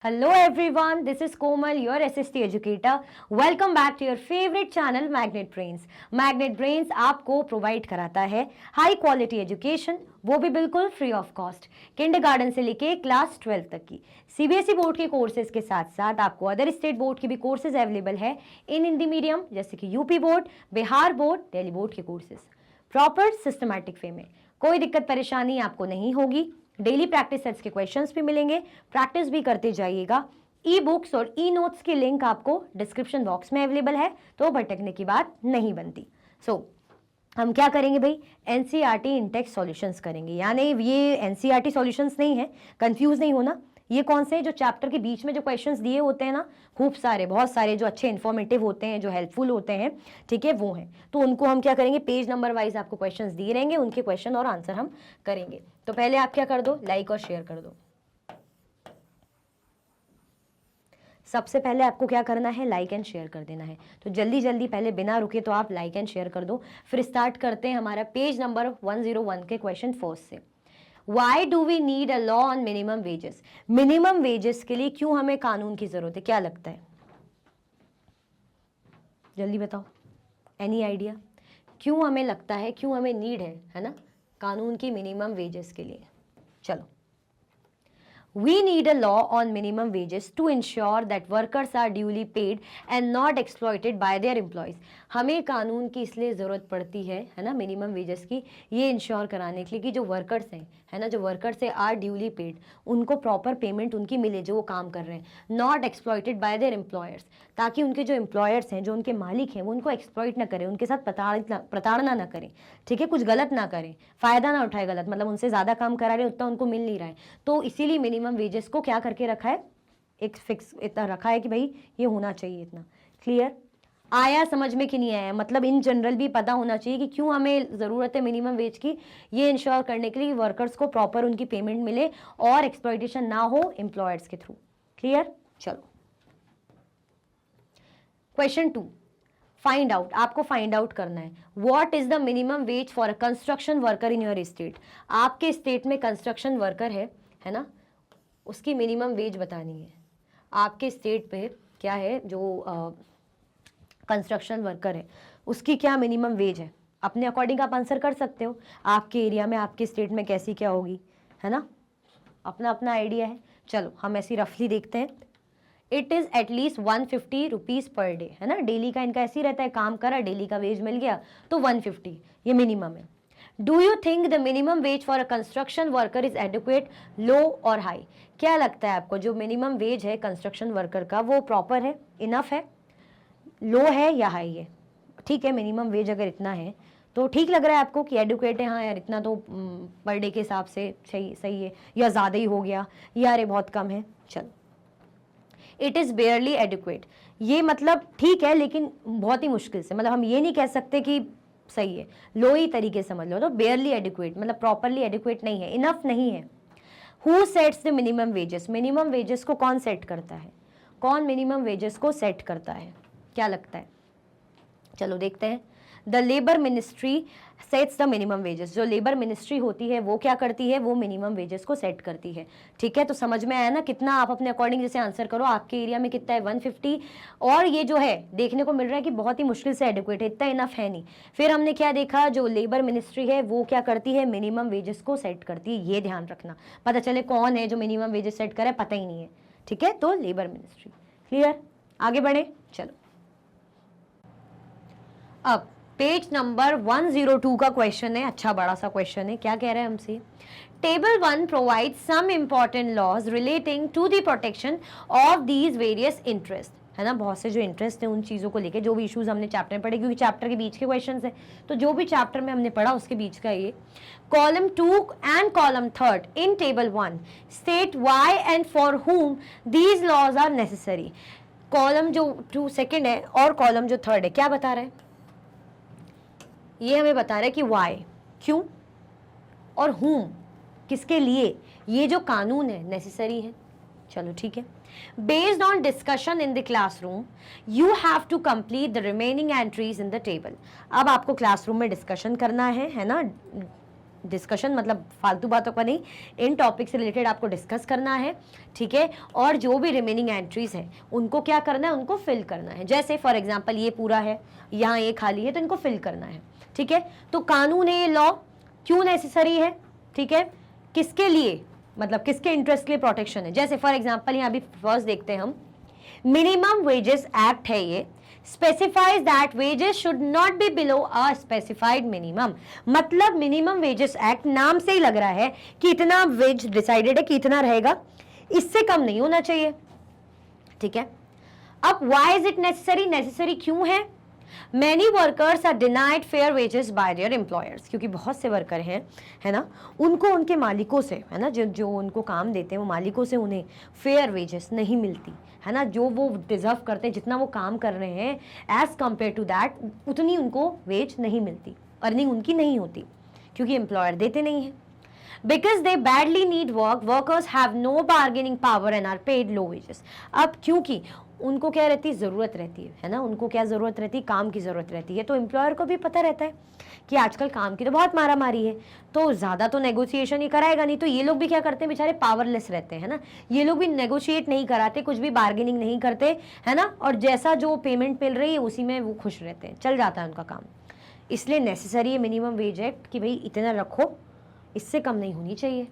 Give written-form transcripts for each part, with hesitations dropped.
Hello everyone, this is Komal, your SST educator. Welcome back to your favorite channel Magnet Brains. Magnet Brains आपको provide कराता है high quality education, वो भी बिल्कुल free of cost, kindergarten से लेके class 12 तक की सीबीएसई बोर्ड के कोर्सेज के साथ साथ आपको अदर स्टेट बोर्ड के भी कोर्सेज अवेलेबल है इन हिंदी मीडियम, जैसे कि UP board, Bihar board, Delhi board के कोर्सेज प्रॉपर सिस्टमैटिक वे में। कोई दिक्कत परेशानी आपको नहीं होगी। डेली प्रैक्टिस सेट्स के क्वेश्चंस भी मिलेंगे, प्रैक्टिस भी करते जाइएगा। ई बुक्स और ई नोट्स की लिंक आपको डिस्क्रिप्शन बॉक्स में अवेलेबल है, तो भटकने की बात नहीं बनती। हम क्या करेंगे भाई, एनसीईआरटी इंटेक्स सॉल्यूशंस करेंगे। यानी ये एनसीईआरटी सॉल्यूशंस नहीं है, कंफ्यूज नहीं होना। ये कौन से, जो चैप्टर के बीच में जो क्वेश्चंस दिए होते हैं ना, खूब सारे, बहुत सारे, जो अच्छे इन्फॉर्मेटिव होते हैं, जो हेल्पफुल होते हैं, ठीक है, वो हैं। तो उनको हम क्या करेंगे, पेज नंबर वाइज आपको क्वेश्चंस दिए रहेंगे, उनके क्वेश्चन और आंसर हम करेंगे। तो पहले आप क्या कर दो, लाइक और शेयर कर दो। सबसे पहले आपको क्या करना है, लाइक एंड शेयर कर देना है। तो जल्दी जल्दी पहले बिना रुके तो आप लाइक एंड शेयर कर दो। फिर स्टार्ट करते हैं हमारा पेज नंबर 101 के क्वेश्चन फर्स्ट से। Why do we need a law on minimum wages? Minimum wages के लिए क्यों हमें कानून की जरूरत है, क्या लगता है, जल्दी बताओ। एनी आइडिया, क्यों हमें लगता है, क्यों हमें नीड है ना, कानून की मिनिमम वेजेस के लिए। चलो, We need a law on minimum wages to ensure that workers are duly paid and not exploited by their employees. हमें कानून की इसलिए ज़रूरत पड़ती है ना, मिनिमम वेजेस की, ये इंश्योर कराने के लिए कि जो वर्कर्स हैं, है ना, जो वर्कर्स हैं आर ड्यूली पेड, उनको प्रॉपर पेमेंट उनकी मिले जो वो काम कर रहे हैं, not exploited bye there employers, ताकि उनके जो एम्प्लॉयर्स हैं, जो उनके मालिक हैं, वो उनको एक्सप्लॉइट ना करें, उनके साथ प्रताड़ना ना करें, ठीक है, कुछ गलत ना करें, फ़ायदा ना उठाए गलत, मतलब उनसे ज़्यादा काम करा रहे उतना उनको मिल नहीं रहा है। तो इसीलिए मिनिमम वेजेस को क्या करके रखा है, एक फिक्स इतना रखा है कि भाई ये होना चाहिए इतना। क्लियर आया समझ में कि नहीं आया, मतलब इन जनरल भी पता होना चाहिए कि क्यों हमें ज़रूरत है मिनिमम वेज की, ये इंश्योर करने के लिए वर्कर्स को प्रॉपर उनकी पेमेंट मिले और एक्सप्लॉइटेशन ना हो एम्प्लॉयर्स के थ्रू। क्लियर, चलो क्वेश्चन 2, फाइंड आउट, आपको फाइंड आउट करना है what is the minimum wage for a construction worker in your state. आपके स्टेट में कंस्ट्रक्शन वर्कर है ना, उसकी मिनिमम वेज बतानी है। आपके स्टेट पे क्या है, जो कंस्ट्रक्शन वर्कर है उसकी क्या मिनिमम वेज है, अपने अकॉर्डिंग आप आंसर कर सकते हो। आपके एरिया में, आपके स्टेट में कैसी क्या होगी, है ना, अपना अपना आइडिया है। चलो हम ऐसी रफली देखते हैं। It is at least 150 rupees per day, है ना, डेली का इनका ऐसे ही रहता है, काम करा डेली का वेज मिल गया तो 150 ये मिनिमम है। Do you think the minimum wage for a construction worker is adequate, low और हाई, क्या लगता है आपको जो मिनिमम वेज है कंस्ट्रक्शन वर्कर का वो प्रॉपर है, इनफ है, लो है या हाई है। ठीक है, मिनिमम वेज अगर इतना है तो ठीक लग रहा है आपको कि एडुकेट है, हाँ यार इतना तो पर डे के हिसाब से सही है, या ज़्यादा ही हो गया, यार ये बहुत कम है। चलो, इट इज़ बेयरली एडुकेट, ये मतलब ठीक है लेकिन बहुत ही मुश्किल से, मतलब हम ये नहीं कह सकते कि सही है, लो ही तरीके समझ लो। तो बेयरली एडुकेट मतलब प्रॉपरली एडुकेट नहीं है, इनफ नहीं है। Who sets the minimum wages, minimum wages को कौन सेट करता है, कौन मिनिमम वेजेस को सेट करता है, क्या लगता है, चलो देखते हैं। The labour ministry sets the minimum wages, जो लेबर मिनिस्ट्री होती है वो क्या करती है, वो मिनिमम वेजेस को सेट करती है। ठीक है, तो समझ में आया ना, कितना आप अपने अकॉर्डिंग जैसे आंसर करो, आपके एरिया में कितना है 150, और ये जो है देखने को मिल रहा है कि बहुत ही मुश्किल से एडुकेट है, इतना इनफ है नहीं। फिर हमने क्या देखा, जो लेबर मिनिस्ट्री है वो क्या करती है, मिनिमम वेजेस को सेट करती है, ये ध्यान रखना। पता चले कौन है जो मिनिमम वेजेस सेट करे, पता ही नहीं है, ठीक है, तो लेबर मिनिस्ट्री। क्लियर, आगे बढ़े, चलो। अब पेज नंबर 102 का क्वेश्चन है, अच्छा बड़ा सा क्वेश्चन है। क्या कह रहा है हमसे, table 1 provide some important laws relating to the protection of these various interest, है ना, बहुत से जो इंटरेस्ट है उन चीज़ों को लेके, जो भी इश्यूज हमने चैप्टर में पढ़े, क्योंकि चैप्टर के बीच के क्वेश्चन है, तो जो भी चैप्टर में हमने पढ़ा उसके बीच का ये। Column 2 and column 3 in table 1 state why and for whom these laws are necessary. Column जो 2 सेकेंड है और कॉलम जो 3 है, क्या बता रहे हैं, ये हमें बता रहा है कि वाई क्यों, और हूम किसके लिए ये जो कानून है नेसेसरी है। चलो ठीक है, based on discussion in the classroom you have to complete the remaining entries in the table. अब आपको क्लासरूम में डिस्कशन करना है ना, डिस्कशन मतलब फालतू बातों का नहीं, इन टॉपिक से रिलेटेड आपको डिस्कस करना है, ठीक है। और जो भी रिमेनिंग एंट्रीज है उनको क्या करना है, उनको फिल करना है। जैसे फॉर एग्जांपल ये पूरा है, यहाँ ये खाली है, तो इनको फिल करना है, ठीक है। तो कानून है, ये लॉ क्यों नेसेसरी है, ठीक है, किसके लिए, मतलब किसके इंटरेस्ट के लिए प्रोटेक्शन है। जैसे फॉर एग्जांपल यहाँ अभी फर्स्ट देखते हैं हम, मिनिमम वेजेस एक्ट है, ये specifies that wages should not be below a specified minimum. मतलब मिनिमम वेजेस एक्ट नाम से ही लग रहा है कि इतना वेज डिसाइडेड है कि इतना रहेगा, इससे कम नहीं होना चाहिए, ठीक है। अब why is it necessary, necessary क्यों है। Many workers are denied fair wages by their employers, क्योंकि बहुत से वर्कर हैं, है ना, उनको उनके मालिकों से, है ना, जो उनको काम देते हैं वो मालिकों से उन्हें फेयर वेजेस नहीं मिलती, है ना, जो वो डिजर्व करते हैं, जितना वो काम कर रहे हैं एज कंपेयर टू दैट उतनी उनको वेज नहीं मिलती, अर्निंग उनकी नहीं होती, क्योंकि एम्प्लॉयर देते नहीं है। Because they badly need work, workers have no bargaining power and are paid low wages. अब क्योंकि उनको क्या रहती है, ज़रूरत रहती है ना, उनको क्या ज़रूरत रहती है, काम की ज़रूरत रहती है। तो एम्प्लॉयर को भी पता रहता है कि आजकल काम की तो बहुत मारा मारी है, तो ज़्यादा तो नेगोशिएशन ही कराएगा नहीं। तो ये लोग भी क्या करते हैं, बेचारे पावरलेस रहते हैं, है ना, ये लोग भी नेगोशिएट नहीं कराते, कुछ भी बार्गेनिंग नहीं करते, है ना, और जैसा जो पेमेंट मिल रही है उसी में वो खुश रहते हैं, चल जाता है उनका काम। इसलिए नेसेसरी है मिनिमम वेज एक्ट कि भाई इतना रखो, इससे कम नहीं होनी चाहिए।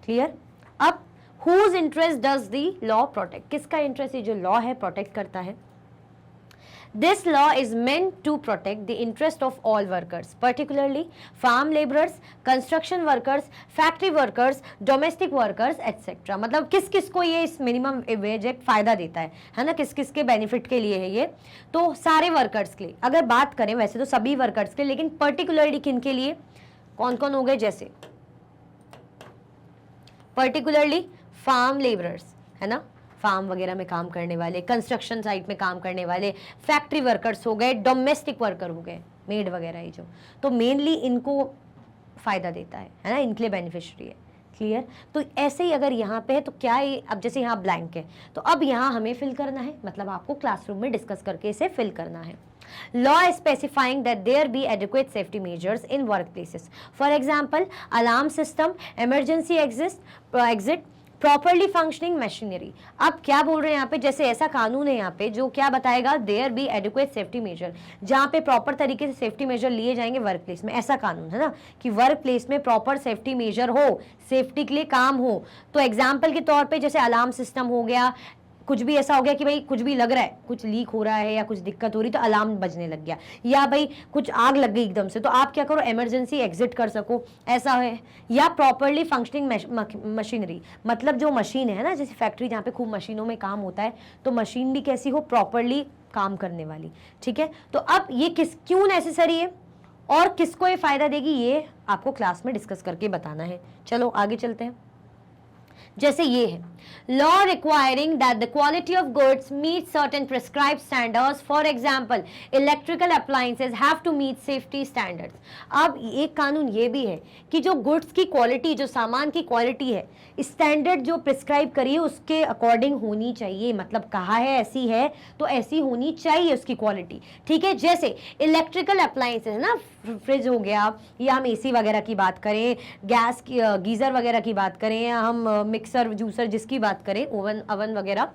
क्लियर। अब whose interest does the law protect, किसका इंटरेस्ट ये जो लॉ है प्रोटेक्ट करता है। This law is meant to protect the interest of all workers, particularly farm laborers, construction workers, factory workers, domestic workers, etc. मतलब किस किस को ये इस मिनिमम वेज एक्ट फायदा देता है ना, किस किस के बेनिफिट के लिए है ये, तो सारे वर्कर्स के लिए। अगर बात करें वैसे तो सभी वर्कर्स के लिए, लेकिन पर्टिकुलरली किन के लिए, कौन कौन हो गए, जैसे पर्टिकुलरली फार्म लेबरर्स, है ना, फार्म वगैरह में काम करने वाले, कंस्ट्रक्शन साइट में काम करने वाले, फैक्ट्री वर्कर्स हो गए, डोमेस्टिक वर्कर हो गए, मेड वगैरह ही जो, तो मेनली इनको फायदा देता है ना, इनके लिए बेनिफिशियरी है। क्लियर। तो ऐसे ही अगर यहाँ पे है तो क्या है, अब जैसे यहाँ ब्लैंक है तो अब यहाँ हमें फिल करना है, मतलब आपको क्लासरूम में डिस्कस करके इसे फिल करना है। Law is specifying that there be adequate safety measures in workplaces. For example, alarm system, emergency exit, properly functioning machinery. अब क्या बोल रहे हैं यहाँ पे, जैसे ऐसा कानून है यहाँ पे जो क्या बताएगा, there be adequate safety measure, जहाँ पे प्रॉपर तरीके से सेफ्टी मेजर लिए जाएंगे वर्क प्लेस में। ऐसा कानून है ना कि वर्क प्लेस में प्रॉपर सेफ्टी मेजर हो, सेफ्टी के लिए काम हो। तो एग्जाम्पल के तौर पे जैसे अलार्म सिस्टम हो गया, कुछ भी ऐसा हो गया कि भाई कुछ भी लग रहा है, कुछ लीक हो रहा है या कुछ दिक्कत हो रही तो अलार्म बजने लग गया, या भाई कुछ आग लग गई एकदम से, तो आप क्या करो, इमरजेंसी एग्जिट कर सको, ऐसा है। या प्रॉपरली फंक्शनिंग मशीनरी, मतलब जो मशीन है ना, जैसे फैक्ट्री जहाँ पे खूब मशीनों में काम होता है, तो मशीन भी कैसी हो, प्रॉपरली काम करने वाली, ठीक है। तो अब ये क्यों नेसेसरी है और किसको ये फायदा देगी, ये आपको क्लास में डिस्कस करके बताना है। चलो आगे चलते हैं। जैसे ये है, law requiring that the quality of goods meet certain prescribed standards, for example electrical appliances have to meet safety standards. अब एक कानून ये भी है कि जो गुड्स की क्वालिटी, जो सामान की क्वालिटी है, स्टैंडर्ड जो प्रिस्क्राइब करी है उसके अकॉर्डिंग होनी चाहिए, मतलब कहा है ऐसी है तो ऐसी होनी चाहिए उसकी क्वालिटी, ठीक है। जैसे इलेक्ट्रिकल अप्लायंसेस है ना, फ्रिज हो गया, या हम एसी वगैरह की बात करें, गैस की गीज़र वगैरह की बात करें, या हम मिक्सर जूसर जिसकी बात करें, ओवन वगैरह,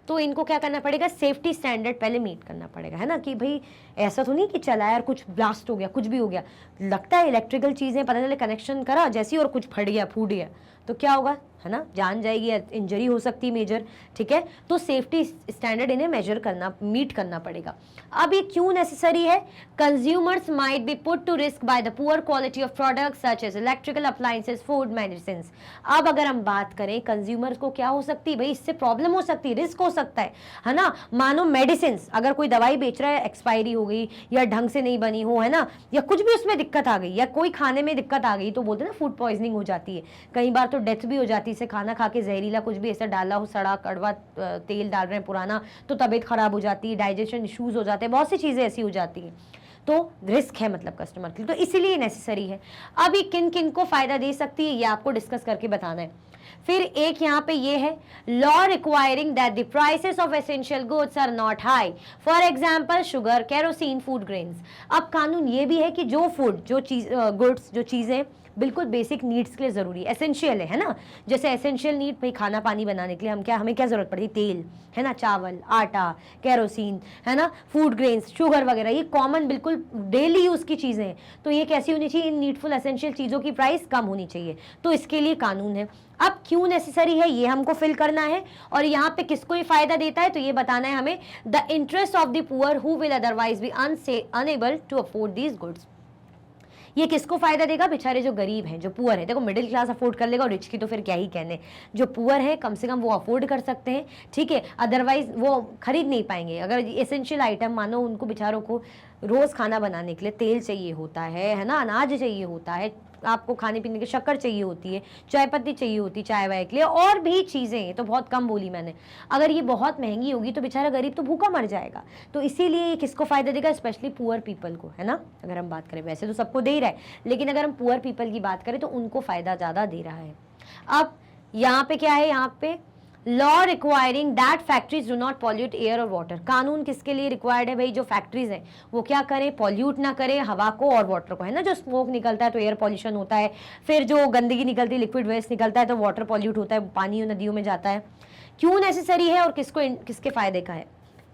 तो इनको क्या करना पड़ेगा, सेफ्टी स्टैंडर्ड पहले मीट करना पड़ेगा, है ना। कि भाई ऐसा तो नहीं कि चला यार कुछ ब्लास्ट हो गया, कुछ भी हो गया, लगता है इलेक्ट्रिकल चीज़ें, पता चले कनेक्शन करा जैसी और कुछ फट गया, फूट गया, तो क्या होगा, है ना, जान जाएगी, इंजरी हो सकती है मेजर, ठीक है। तो सेफ्टी स्टैंडर्ड इन्हें मेजर करना, मीट करना पड़ेगा। अब ये क्यों नेसेसरी है, consumers might be put to risk by the poor quality of products such as electrical appliances, food, medicine. अब अगर हम बात करें कंज्यूमर्स को क्या हो सकती है, भाई इससे प्रॉब्लम हो सकती है, रिस्क हो सकता है ना। मानो मेडिसिन, अगर कोई दवाई बेच रहा है, एक्सपायरी हो गई या ढंग से नहीं बनी हो, है ना, या कुछ भी उसमें दिक्कत आ गई, या कोई खाने में दिक्कत आ गई, तो बोलते हैं ना फूड पॉइजनिंग हो जाती है, कई बार तो डेथ भी हो जाती है, से खाना खा के जहरीला कुछ भी ऐसा डाला हो, सड़ा कड़वा तेल डाल रहे हैं पुराना, तो तबीयत खराब हो जाती है, डाइजेशन इश्यूज हो जाते हैं, बहुत सी चीजें ऐसी हो जाती हैं, तो रिस्क है मतलब कस्टमर के लिए, तो इसीलिए नेसेसरी है। अब ये किन किन को फायदा दे सकती है ये आपको डिस्कस करके बताना है। फिर एक यहाँ पे ये है, law requiring that the prices of essential goods are not high, for example sugar, kerosene, food grains. अब कानून ये भी है कि जो फूड, जो चीज, गुड्स, जो चीजें बिल्कुल बेसिक नीड्स के लिए ज़रूरी है, एसेंशियल है ना। जैसे एसेंशियल नीड भाई खाना पानी बनाने के लिए हमें क्या ज़रूरत पड़ती है, तेल है ना, चावल, आटा, केरोसिन है ना, फूड ग्रेन्स, शुगर वगैरह, ये कॉमन बिल्कुल डेली यूज़ की चीज़ें हैं। तो ये कैसी होनी चाहिए, इन नीडफुल एसेंशियल चीज़ों की प्राइस कम होनी चाहिए, तो इसके लिए कानून है। अब क्यों नेसेसरी है ये हमको फिल करना है, और यहाँ पे किसको ये फायदा देता है तो ये बताना है हमें, the interest of the poor who will otherwise be unable to afford these goods. ये किसको फायदा देगा, बेचारे जो गरीब हैं, जो पुअर है। देखो मिडिल क्लास अफोर्ड कर लेगा और रिच की तो फिर क्या ही कहने, जो पुअर है कम से कम वो अफोर्ड कर सकते हैं, ठीक है, अदरवाइज वो खरीद नहीं पाएंगे। अगर एसेंशियल आइटम मानो उनको बेचारों को रोज़ खाना बनाने के लिए तेल चाहिए होता है ना, अनाज चाहिए होता है, आपको खाने पीने की शक्कर चाहिए होती है, चाय पत्ती चाहिए होती है चाय वाय के लिए, और भी चीज़ें, तो बहुत कम बोली मैंने। अगर ये बहुत महंगी होगी तो बेचारा गरीब तो भूखा मर जाएगा। तो इसीलिए ये किसको फ़ायदा देगा, स्पेशली पुअर पीपल को, है ना। अगर हम बात करें, वैसे तो सबको दे ही रहा है, लेकिन अगर हम पुअर पीपल की बात करें तो उनको फ़ायदा ज़्यादा दे रहा है। अब यहाँ पे क्या है, यहाँ पे law requiring that factories do not pollute air और वाटर। कानून किसके लिए रिक्वायर्ड है भाई, जो फैक्ट्रीज हैं वो क्या करें, पॉल्यूट ना करें हवा को और वाटर को, है ना। जो स्मोक निकलता है तो एयर पॉल्यूशन होता है, फिर जो गंदगी निकलती है, लिक्विड वेस्ट निकलता है तो वाटर पॉल्यूट होता है, पानी नदियों में जाता है। क्यों नेसेसरी है और किसके फायदे का है,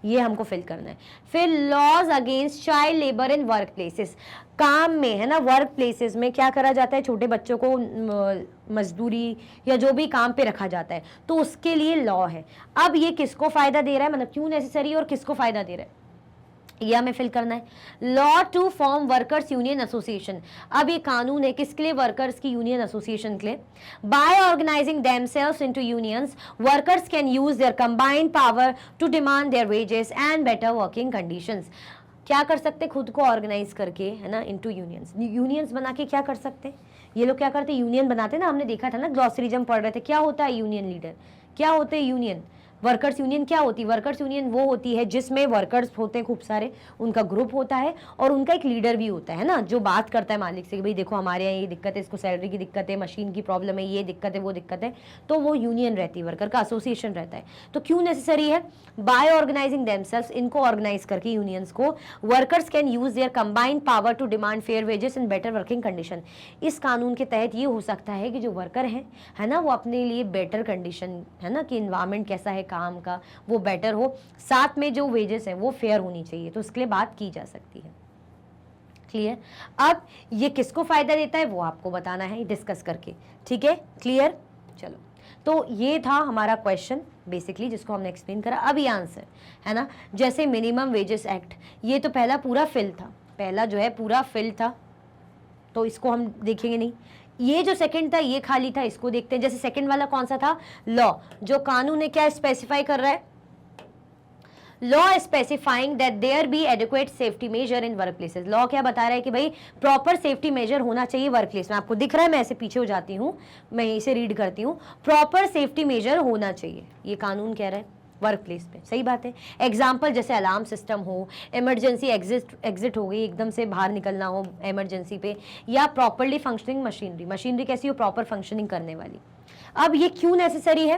ये हमको फिल करना है। फिर laws against child labour in work places, काम में, है ना, वर्क प्लेसेस में क्या करा जाता है, छोटे बच्चों को मजदूरी या जो भी काम पे रखा जाता है, तो उसके लिए लॉ है। अब ये किसको फायदा दे रहा है, मतलब क्यों नेसेसरी और किसको फायदा दे रहा है, ये हमें फिल करना है। Law to form workers union association, अब ये कानून है किसके लिए, वर्कर्स की यूनियन एसोसिएशन के लिए। By organising themselves into unions, workers can use their combined power to demand their wages and better working conditions. क्या कर सकते, खुद को ऑर्गेनाइज करके, है ना, इनटू यूनियंस, यूनियंस बना के क्या कर सकते हैं ये लोग, क्या करते हैं, यूनियन बनाते ना, हमने देखा था ना ग्लॉसरी जब पढ़ रहे थे, क्या होता है यूनियन लीडर, क्या होते हैं यूनियन, वर्कर्स यूनियन क्या होती है, वर्कर्स यूनियन वो होती है जिसमें वर्कर्स होते हैं खूब सारे, उनका ग्रुप होता है और उनका एक लीडर भी होता है ना, जो बात करता है मालिक से कि भाई देखो हमारे यहाँ ये दिक्कत है, इसको सैलरी की दिक्कत है, मशीन की प्रॉब्लम है, ये दिक्कत है, वो दिक्कत है, तो वो यूनियन रहती है, वर्कर का एसोसिएशन रहता है। तो क्यों नेसेसरी है, बाय ऑर्गेनाइजिंग देमसेल्व्स, इनको ऑर्गेनाइज करके यूनियंस को, workers can use their combined power to demand fair wages and better working condition. इस कानून के तहत ये हो सकता है कि जो वर्कर हैं, है ना, वो अपने लिए बेटर कंडीशन, है ना, कि इन्वायरमेंट कैसा है काम का वो बेटर हो, साथ में जो वेजेस हैं वो फेयर होनी चाहिए, तो उसके लिए बात की जा सकती है। क्लियर। अब ये किसको फायदा देता है वो आपको बताना है डिस्कस करके, ठीक है, क्लियर। चलो, तो ये था हमारा क्वेश्चन बेसिकली जिसको हमने एक्सप्लेन करा। अब ये आंसर है ना, जैसे मिनिमम वेजेस एक्ट, ये तो पहला पूरा फिल था, पहला जो है पूरा फिल था, तो इसको हम देखेंगे नहीं। ये जो सेकंड था ये खाली था, इसको देखते हैं। जैसे सेकंड वाला कौन सा था, लॉ, जो कानून है क्या स्पेसिफाई कर रहा है, law specifying that there be adequate safety measure in work places. Law क्या बता रहा है कि भाई प्रॉपर सेफ्टी मेजर होना चाहिए वर्क प्लेस में। आपको दिख रहा है, मैं ऐसे पीछे हो जाती हूँ, मैं इसे रीड करती हूँ, प्रॉपर सेफ्टी मेजर होना चाहिए, ये कानून कह रहा है वर्क प्लेस पे। सही बात है। एग्जाम्पल जैसे अलार्म सिस्टम हो, इमरजेंसी एग्जिट हो गई, एकदम से बाहर निकलना हो इमरजेंसी पे, या प्रॉपरली फंक्शनिंग मशीनरी, मशीनरी कैसी हो, प्रॉपर फंक्शनिंग करने वाली। अब ये क्यों नेसेसरी है,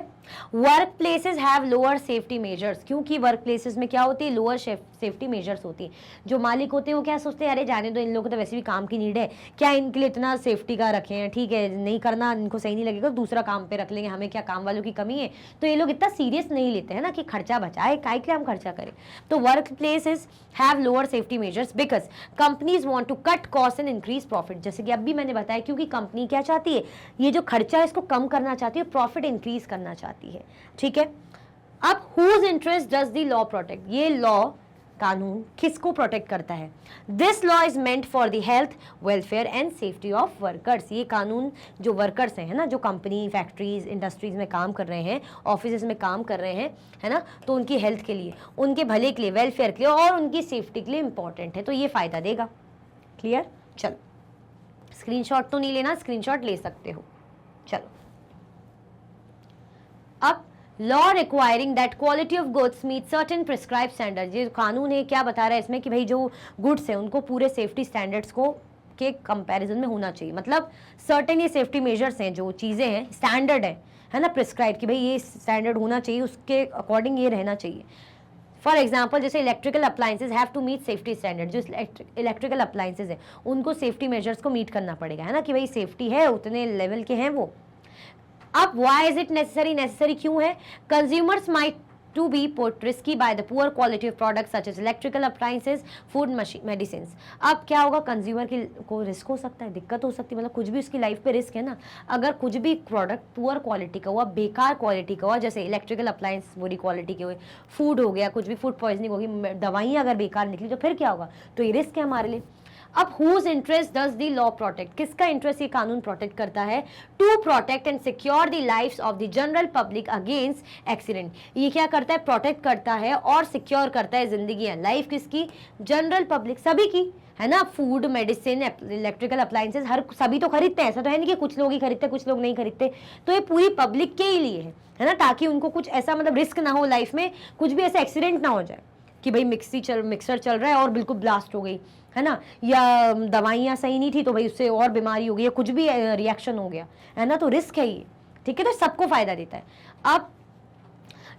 work places have lower safety measures, क्योंकि वर्क प्लेसेस में क्या होती है, लोअर सेफ्टी मेजर्स होती है। जो मालिक होते हैं वो क्या सोचते हैं, अरे जाने दो, इन लोगों को तो वैसे भी काम की नीड है, क्या इनके लिए इतना सेफ्टी का रखे हैं, ठीक है, नहीं करना इनको सही नहीं लगेगा, दूसरा काम पे रख लेंगे, हमें क्या काम वालों की कमी है, तो ये लोग इतना सीरियस नहीं लेते हैं ना कि खर्चा बचाए, काय के लिए हम खर्चा करें। तो work places have lower safety measures because companies want to cut cost and increase profit. जैसे कि अब भी मैंने बताया, क्योंकि कंपनी क्या चाहती है, ये जो खर्चा है इसको कम करना चाहती है, प्रॉफिट इंक्रीज करना चाहती है, ठीक है। अब whose interest does the law protect, ये लॉ कानून किसको प्रोटेक्ट करता है, this law is meant for the health welfare and safety of workers. ये कानून जो वर्कर्स हैं, है ना, जो कंपनी फैक्ट्रीज इंडस्ट्रीज में काम कर रहे हैं, ऑफिस में काम कर रहे हैं, है ना, तो उनकी हेल्थ के लिए, उनके भले के लिए, वेलफेयर के लिए और उनकी सेफ्टी के लिए इंपॉर्टेंट है, तो ये फायदा देगा। क्लियर। चलो, स्क्रीनशॉट तो नहीं लेना, स्क्रीनशॉट ले सकते हो। चलो, अब law requiring that quality of goods meet certain prescribe standard, ये कानून है क्या बता रहा है इसमें कि भाई जो गुड्स है उनको पूरे सेफ्टी स्टैंडर्ड्स को के कंपैरिजन में होना चाहिए। मतलब सर्टेन ये सेफ्टी मेजर्स हैं, जो चीज़ें हैं स्टैंडर्ड है ना, प्रिस्क्राइब कि भाई ये स्टैंडर्ड होना चाहिए, उसके अकॉर्डिंग ये रहना चाहिए। फॉर एग्जाम्पल जैसे electrical appliances have to meet safety standard, जो इलेक्ट्रिकल अप्लायंसेज है उनको सेफ्टी मेजर्स को मीट करना पड़ेगा, है ना, कि भाई सेफ्टी है, उतने लेवल के हैं वो। अब why is it necessary, necessary क्यों है? Consumers might to be put risky by the poor quality of products such as electrical appliances, food, medicines। अब क्या होगा, कंज्यूमर को रिस्क हो सकता है, दिक्कत हो सकती है, मतलब कुछ भी उसकी लाइफ पे रिस्क है ना। अगर कुछ भी प्रोडक्ट पुअर क्वालिटी का हुआ, बेकार क्वालिटी का हुआ, जैसे इलेक्ट्रिकल अप्लायंस बुरी क्वालिटी के हुए, फूड हो गया, कुछ भी फूड पॉइजनिंग होगी, दवाइयाँ अगर बेकार निकली तो फिर क्या होगा, तो ये रिस्क है हमारे लिए। अब whose interest does the law protect, किसका इंटरेस्ट ये कानून प्रोटेक्ट करता है? To protect and secure the lives of the general public against accident. ये क्या करता है? प्रोटेक्ट करता है और सिक्योर करता है जिंदगी, लाइफ किसकी? जनरल पब्लिक, सभी की, है ना। फूड, मेडिसिन, इलेक्ट्रिकल अप्लायंसेज हर सभी तो खरीदते हैं, ऐसा तो है नहीं कि कुछ लोग ही खरीदते कुछ लोग नहीं खरीदते, तो ये पूरी पब्लिक के ही लिए है ना, ताकि उनको कुछ ऐसा मतलब रिस्क ना हो लाइफ में, कुछ भी ऐसा एक्सीडेंट ना हो जाए कि भाई मिक्सर चल रहा है और बिल्कुल ब्लास्ट हो गई, है ना, या दवाइयाँ सही नहीं थी तो भाई उससे और बीमारी हो गई, या कुछ भी रिएक्शन हो गया, है ना, तो रिस्क है ये, ठीक है, तो सबको फायदा देता है। अब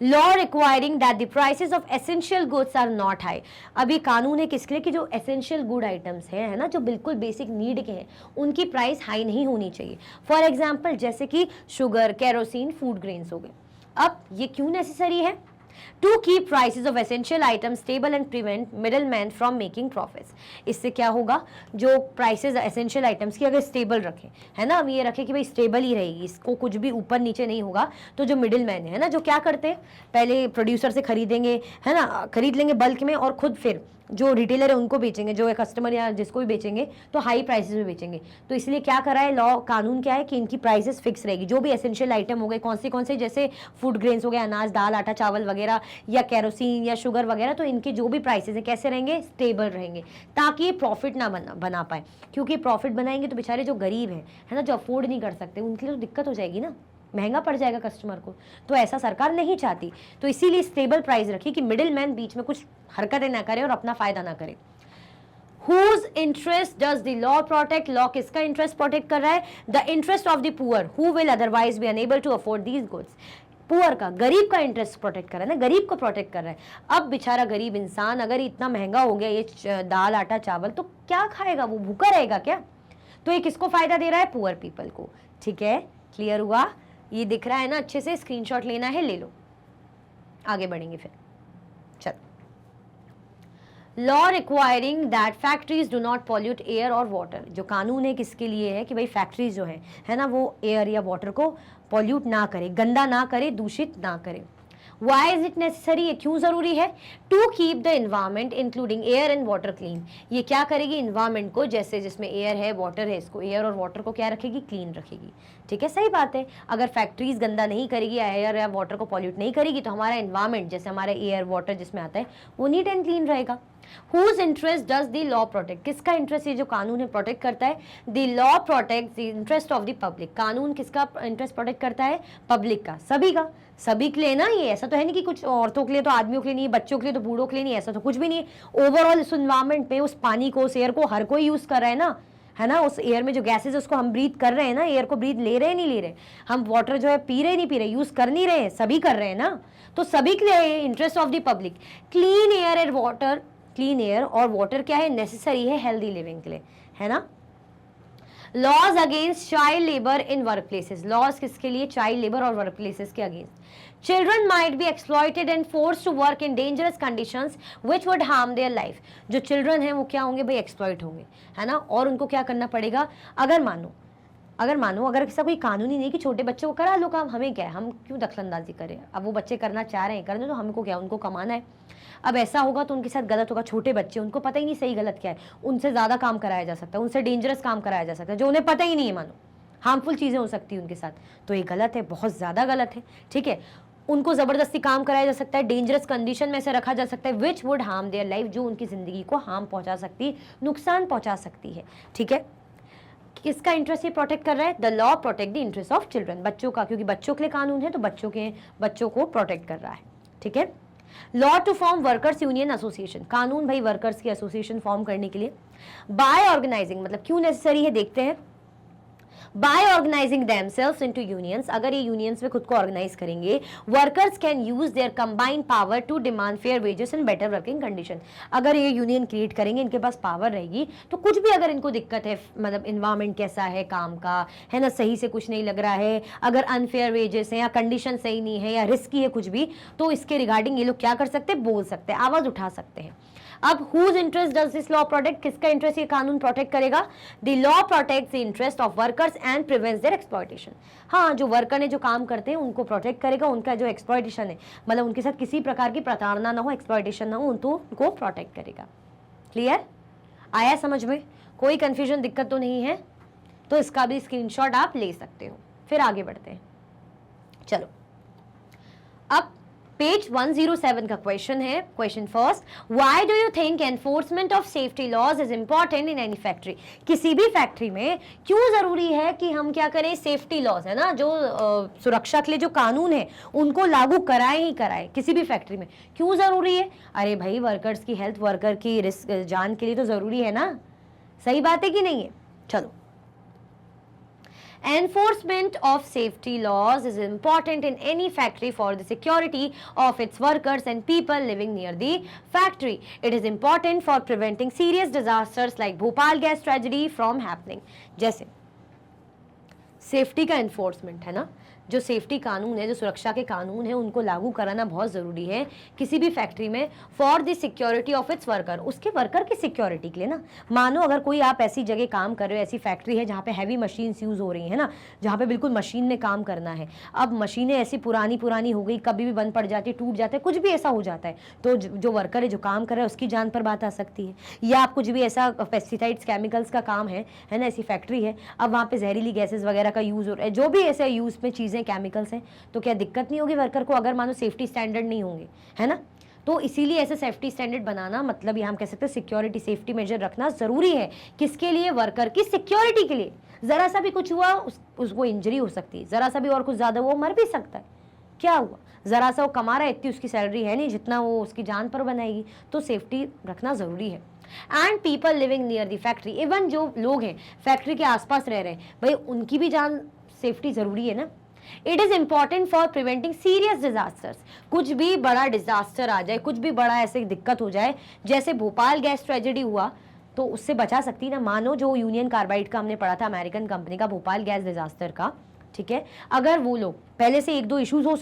law requiring that the prices of essential goods are not high. अभी कानून है किसके लिए? कि जो एसेंशियल गुड आइटम्स हैं, है ना, जो बिल्कुल बेसिक नीड के हैं, उनकी प्राइस हाई नहीं होनी चाहिए। फॉर एग्जाम्पल जैसे कि शुगर, केरोसिन, फूड ग्रेन्स हो गए। अब ये क्यों नेसेसरी है? To keep prices of essential items stable and prevent middlemen from making profits। इससे क्या होगा, जो प्राइसेस एसेंशियल आइटम्स की अगर स्टेबल रखें, है ना, हम ये रखें कि भाई स्टेबल ही रहेगी, इसको कुछ भी ऊपर नीचे नहीं होगा, तो जो मिडिल मैन है ना, जो क्या करते हैं, पहले प्रोड्यूसर से खरीदेंगे, है ना, खरीद लेंगे बल्क में, और खुद फिर जो रिटेलर है उनको बेचेंगे, जो है कस्टमर या जिसको भी बेचेंगे तो हाई प्राइसेस में बेचेंगे। तो इसलिए क्या करा है लॉ, कानून क्या है कि इनकी प्राइसेस फिक्स रहेगी। जो भी एसेंशियल आइटम हो गए, कौन से जैसे फूड ग्रेन्स हो गए, अनाज, दाल, आटा, चावल वगैरह, या केरोसिन या शुगर वगैरह, तो इनके जो भी प्राइसेस है कैसे रहेंगे? स्टेबल रहेंगे, ताकि ये प्रॉफिट ना बना पाए, क्योंकि प्रॉफिट बनाएंगे तो बेचारे जो गरीब है ना, जो अफोर्ड नहीं कर सकते, उनके लिए तो दिक्कत हो जाएगी ना, महंगा पड़ जाएगा कस्टमर को, तो ऐसा सरकार नहीं चाहती। तो इसीलिए स्टेबल प्राइस रखी कि मिडिल मैन बीच में कुछ हरकतें ना करे और अपना फायदा ना करे। Whose interest does the law protect? Law किसका इंटरेस्ट प्रोटेक्ट कर रहा है? The interest of the poor who will otherwise be unable to afford these goods। Poor का, गरीब का इंटरेस्ट प्रोटेक्ट कर रहा है ना, गरीब को प्रोटेक्ट कर रहा है। अब बेचारा गरीब इंसान अगर इतना महंगा हो गया ये दाल, आटा, चावल, तो क्या खाएगा वो? भूखा रहेगा क्या? तो ये किसको फायदा दे रहा है? पुअर पीपल को, ठीक है, क्लियर हुआ? ये दिख रहा है ना अच्छे से, स्क्रीनशॉट लेना है ले लो, आगे बढ़ेंगे फिर। चलो, law requiring that factories do not pollute air और वाटर। जो कानून है किसके लिए है? कि भाई फैक्ट्रीज जो है ना, वो एयर या वाटर को पॉल्यूट ना करे, गंदा ना करे, दूषित ना करे। Why is it necessary? ये क्यों जरूरी है? To keep the environment including air and water clean। ये क्या करेगी? इन्वायरमेंट को, जैसे जिसमें एयर है, वाटर है, इसको एयर और वाटर को क्या रखेगी? क्लीन रखेगी, ठीक है, सही बात है। अगर फैक्ट्रीज गंदा नहीं करेगी, एयर या वाटर को पॉल्यूट नहीं करेगी, तो हमारा इन्वायरमेंट, जैसे हमारा एयर, वाटर जिसमें आता है, वो नीट एंड क्लीन रहेगा। Whose interest does the law protect? किसका इंटरेस्ट ये जो कानून है प्रोटेक्ट करता है? The law protects the interest of the public। कानून किसका इंटरेस्ट प्रोटेक्ट करता है? पब्लिक का, सभी का, सभी के लिए ना। ये ऐसा तो है नहीं कि कुछ औरतों के लिए, तो आदमियों के लिए नहीं, बच्चों के लिए तो बूढ़ों के लिए नहीं, ऐसा तो कुछ भी नहीं है। ओवरऑल इस एनवायरमेंट में, उस पानी को, उस एयर को हर कोई यूज कर रहा है ना, है ना। उस एयर में जो गैसेज है उसको हम ब्रीथ कर रहे हैं ना, एयर को ब्रीथ ले रहे हैं नहीं ले रहे, हम वाटर जो है पी रहे नहीं पी रहे, यूज कर नहीं रहे, सभी कर रहे हैं ना। तो सभी के लिए interest of the public. Clean air and water, clean air और वाटर क्या है? नेसेसरी है हेल्दी लिविंग के लिए, है ना। Laws against child labour in work places. Laws किसके लिए? चाइल्ड लेबर और वर्क प्लेसेस के against. Children might be exploited and force to work in dangerous conditions which would harm their life. जो children है वो क्या होंगे भाई? एक्सप्लॉइट होंगे, है ना, और उनको क्या करना पड़ेगा? अगर मानो अगर ऐसा कोई कानून ही नहीं कि छोटे बच्चों को करा लो काम, हमें क्या है, हम क्यों दखलंदाजी करें? अब वो बच्चे करना चाह रहे हैं, करने तो हमको क्या, उनको कमाना है। अब ऐसा होगा तो उनके साथ गलत होगा। छोटे बच्चे, उनको पता ही नहीं सही गलत क्या है, उनसे ज़्यादा काम कराया जा सकता है, उनसे डेंजरस काम कराया जा सकता है जो उन्हें पता ही नहीं है, मानो हार्मफुल चीज़ें हो सकती है उनके साथ, तो ये गलत है, बहुत ज़्यादा गलत है, ठीक है। उनको ज़बरदस्ती काम कराया जा सकता है, डेंजरस कंडीशन में से रखा जा सकता है, विच वुड हार्म देयर लाइफ, जो उनकी ज़िंदगी को हार्म पहुँचा सकती है, नुकसान पहुँचा सकती है, ठीक है। किसका इंटरेस्ट ये प्रोटेक्ट कर रहा है? The law protect the interest of children, बच्चों का, क्योंकि बच्चों के लिए कानून है तो बच्चों को प्रोटेक्ट कर रहा है, ठीक है। Law to form workers union association, कानून भाई वर्कर्स की एसोसिएशन फॉर्म करने के लिए। बाय ऑर्गेनाइजिंग, मतलब क्यों नेसेसरी है देखते हैं। By organising themselves into unions, अगर ये यूनियंस में खुद को ऑर्गेनाइज करेंगे, workers can use their combined power to demand fair wages and better working condition. अगर ये यूनियन क्रिएट करेंगे, इनके पास पावर रहेगी, तो कुछ भी अगर इनको दिक्कत है, मतलब इन्वायरमेंट कैसा है काम का, है ना, सही से कुछ नहीं लग रहा है, अगर अनफेयर वेजेस है या कंडीशन सही नहीं है या रिस्की है कुछ भी, तो इसके रिगार्डिंग ये लोग क्या कर सकते हैं, बोल सकते हैं, आवाज उठा सकते हैं। अब whose interest does this law protect, किसका इंटरेस्ट ये कानून प्रोटेक्ट करेगा? The law protects the interest of workers and prevents their exploitation. हाँ, जो वर्कर ने जो काम करते हैं उनको प्रोटेक्ट करेगा, उनका जो एक्सप्लॉयटेशन है, मतलब उनके साथ किसी प्रकार की प्रताड़ना ना हो, एक्सप्लॉयटेशन ना हो, उनको प्रोटेक्ट करेगा। क्लियर? आया समझ में? कोई कंफ्यूजन, दिक्कत तो नहीं है? तो इसका भी स्क्रीनशॉट आप ले सकते हो। फिर आगे बढ़ते हैं, चलो। अब पेज 107 का क्वेश्चन है। Question first, why do you think enforcement of safety laws is important in any factory? किसी भी फैक्ट्री में क्यों जरूरी है कि हम क्या करें, सेफ्टी लॉज है ना, जो सुरक्षा के लिए जो कानून है उनको लागू कराए ही कराए, किसी भी फैक्ट्री में क्यों जरूरी है? अरे भाई, वर्कर्स की हेल्थ, वर्कर की रिस्क, जान के लिए तो जरूरी है ना। सही बात है कि नहीं है? चलो, enforcement of safety laws is important in any factory for the security of its workers and people living near the factory. It is important for preventing serious disasters like Bhopal gas tragedy from happening. जैसे safety का enforcement है ना, जो safety कानून है, जो सुरक्षा के कानून है, उनको लागू कराना बहुत ज़रूरी है किसी भी फैक्ट्री में, for the security of its worker, उसके वर्कर की सिक्योरिटी के लिए ना। मानो अगर कोई आप ऐसी जगह काम कर रहे हो, ऐसी फैक्ट्री है जहाँ पे हैवी मशीन्स यूज़ हो रही है ना, जहाँ पे बिल्कुल मशीन में काम करना है, अब मशीनें ऐसी पुरानी हो गई, कभी भी बंद पड़ जाती है, टूट जाता है, कुछ भी ऐसा हो जाता है, तो जो वर्कर है, जो काम कर रहा है, उसकी जान पर बात आ सकती है। या आप कुछ भी ऐसा पेस्टिसाइड्स, केमिकल्स का काम है ना, ऐसी फैक्ट्री है, अब वहाँ पे जहरीली गैसेस वगैरह का यूज़ हो रहा है, जो भी ऐसे यूज़ में चीज़ें, केमिकल्स हैं, तो क्या दिक्कत नहीं होगी वर्कर को, अगर मानो सेफ्टी स्टैंडर्ड नहीं होंगे, है ना। तो इसीलिए ऐसे सेफ्टी स्टैंडर्ड बनाना, मतलब यहाँ हम कह सकते हैं सिक्योरिटी, सेफ्टी मेजर रखना जरूरी है। किसके लिए? वर्कर की सिक्योरिटी के लिए। जरा सा भी कुछ हुआ, उसको इंजरी हो सकती है, जरा सा भी और कुछ ज्यादा, वो मर भी सकता है। क्या हुआ, जरा सा वो कमा रहा है, इतनी उसकी सैलरी है नहीं जितना वो उसकी जान पर बनाएगी, तो सेफ्टी रखना जरूरी है। And people living near the factory, even जो लोग हैं फैक्ट्री के आसपास रह रहे हैं, भाई उनकी भी जान, सेफ्टी जरूरी है ना। It is important for preventing serious disasters, कुछ भी बड़ा डिजास्टर आ जाए, कुछ भी बड़ा ऐसे दिक्कत हो जाए, जैसे भोपाल गैस ट्रेजेडी हुआ, तो उससे बचा सकती ना। मानो जो यूनियन कार्बाइड का हमने पढ़ा था, अमेरिकन कंपनी का, भोपाल गैस डिजास्टर का, ठीक है, अगर वो लोग पहले से 1-2 इश्यूज हो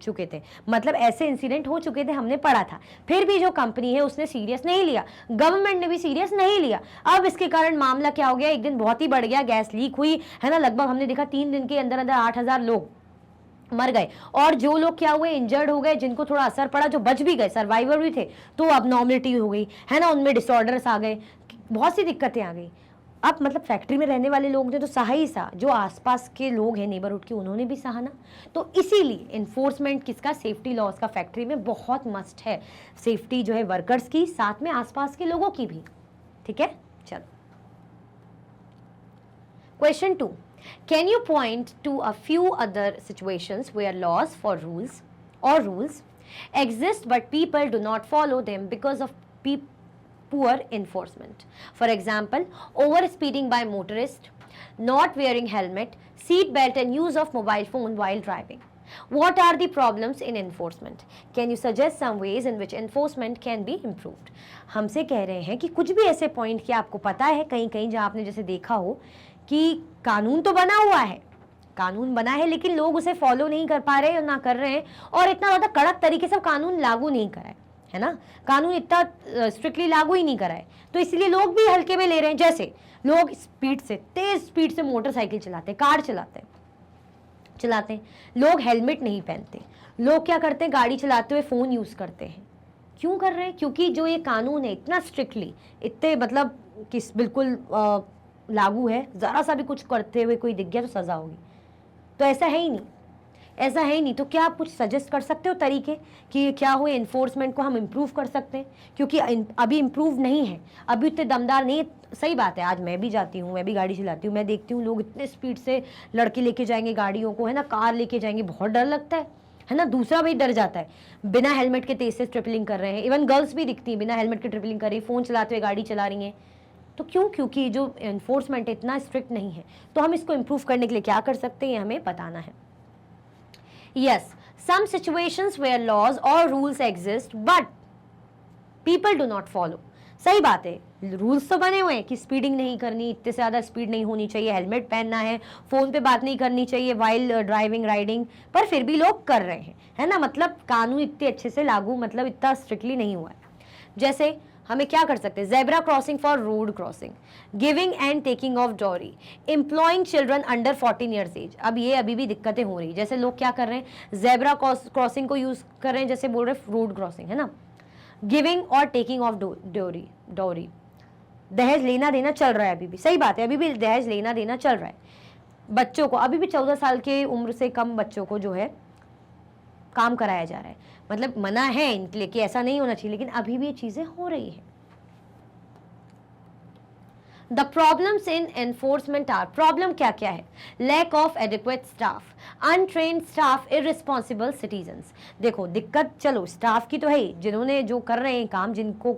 चुके थे, मतलब ऐसे इंसिडेंट हो चुके थे, हमने पढ़ा था, फिर भी जो कंपनी है उसने सीरियस नहीं लिया, गवर्नमेंट ने भी सीरियस नहीं लिया। अब इसके कारण मामला क्या हो गया, एक दिन बहुत ही बढ़ गया, गैस लीक हुई, है ना, लगभग हमने देखा 3 दिन के अंदर 8,000 लोग मर गए, और जो लोग क्या हुए, इंजर्ड हो गए, जिनको थोड़ा असर पड़ा, जो बच भी गए, सर्वाइवर भी थे, तो अबनॉर्मलिटी हो गई, है ना, उनमें डिसऑर्डर्स आ गए, बहुत सी दिक्कतें आ गई। अब मतलब फैक्ट्री में रहने वाले लोग ने तो सहा ही सहा, जो आसपास के लोग हैं नेबरहुड के, उन्होंने भी सहा ना। तो इसीलिए इन्फोर्समेंट किसका, सेफ्टी लॉज का फैक्ट्री में बहुत मस्ट है। सेफ्टी जो है वर्कर्स की, साथ में आसपास के लोगों की भी। ठीक है, चलो question 2, can you point to a few other situations where laws for rules exist but people do not follow them because of poor enforcement. For example, over speeding by motorist, not wearing helmet, seat belt and use of mobile phone while driving. What are the problems in enforcement? Can you suggest some ways in which enforcement can be improved? हमसे कह रहे हैं कि कुछ भी ऐसे point कि आपको पता है कहीं कहीं जहाँ आपने जैसे देखा हो कि कानून तो बना हुआ है, कानून बना है, लेकिन लोग उसे फॉलो नहीं कर पा रहे, ना कर रहे हैं, और इतना ज़्यादा कड़क तरीके से कानून लागू नहीं कराए, है ना, कानून इतना स्ट्रिक्टली लागू ही नहीं कराए, तो इसलिए लोग भी हल्के में ले रहे हैं। जैसे लोग तेज स्पीड से मोटरसाइकिल चलाते हैं, कार चलाते हैं, लोग हेलमेट नहीं पहनते, लोग क्या करते हैं, गाड़ी चलाते हुए फ़ोन यूज़ करते हैं। क्यों कर रहे हैं? क्योंकि जो ये कानून है इतना स्ट्रिक्टली, इतने मतलब किस बिल्कुल लागू है, ज़रा सा भी कुछ करते हुए कोई दिख गया तो सज़ा होगी, तो ऐसा है ही नहीं। तो क्या आप कुछ सजेस्ट कर सकते हो तरीके कि क्या हो, एनफोर्समेंट को हम इम्प्रूव कर सकते हैं? क्योंकि अभी इम्प्रूव नहीं है, अभी उतने दमदार नहीं है। सही बात है, आज मैं भी जाती हूँ, मैं भी गाड़ी चलाती हूँ, मैं देखती हूँ लोग इतने स्पीड से लड़के लेके जाएंगे गाड़ियों को, है ना, कार लेके जाएंगे, बहुत डर लगता है ना। दूसरा भाई डर जाता है, बिना हेलमेट के तेज से ट्रिपलिंग कर रहे हैं, इवन गर्ल्स भी दिखती हैं बिना हेलमेट के ट्रिपलिंग कर रही, फ़ोन चलाते हुए गाड़ी चला रही हैं, तो क्यों? क्योंकि जो एनफोर्समेंट इतना स्ट्रिक्ट नहीं है। तो हम इसको इम्प्रूव करने के लिए क्या कर सकते हैं, ये हमें बताना है। Yes, some situations where laws और rules exist but people do not follow. सही बात है, रूल्स तो बने हुए हैं कि स्पीडिंग नहीं करनी, इतने से ज़्यादा स्पीड नहीं होनी चाहिए, हेलमेट पहनना है, फ़ोन पे बात नहीं करनी चाहिए वाइल ड्राइविंग राइडिंग, पर फिर भी लोग कर रहे हैं, है ना। मतलब कानून इतने अच्छे से लागू, मतलब इतना स्ट्रिक्टली नहीं हुआ है। जैसे हमें क्या कर सकते हैं, zebra crossing for road crossing, giving and taking of dowry, employing children under 14 years age. अब ये अभी भी दिक्कतें हो रही, जैसे लोग क्या कर रहे हैं, जेब्रा क्रॉसिंग को यूज़ कर रहे हैं, जैसे बोल रहे हैं रोड क्रॉसिंग, है ना। गिविंग और टेकिंग ऑफ डॉरी, दहेज लेना देना चल रहा है अभी भी। सही बात है, अभी भी दहेज लेना देना चल रहा है। बच्चों को अभी भी 14 साल के उम्र से कम बच्चों को जो है काम कराया जा रहा है। मतलब मना है इनके लिए कि ऐसा नहीं होना चाहिए, लेकिन अभी भी ये चीजें हो रही है। The problems in enforcement are, problem क्या क्या है, lack of adequate staff, untrained staff, irresponsible citizens. देखो दिक्कत चलो स्टाफ की तो है ही, जिन्होंने जो कर रहे हैं काम, जिनको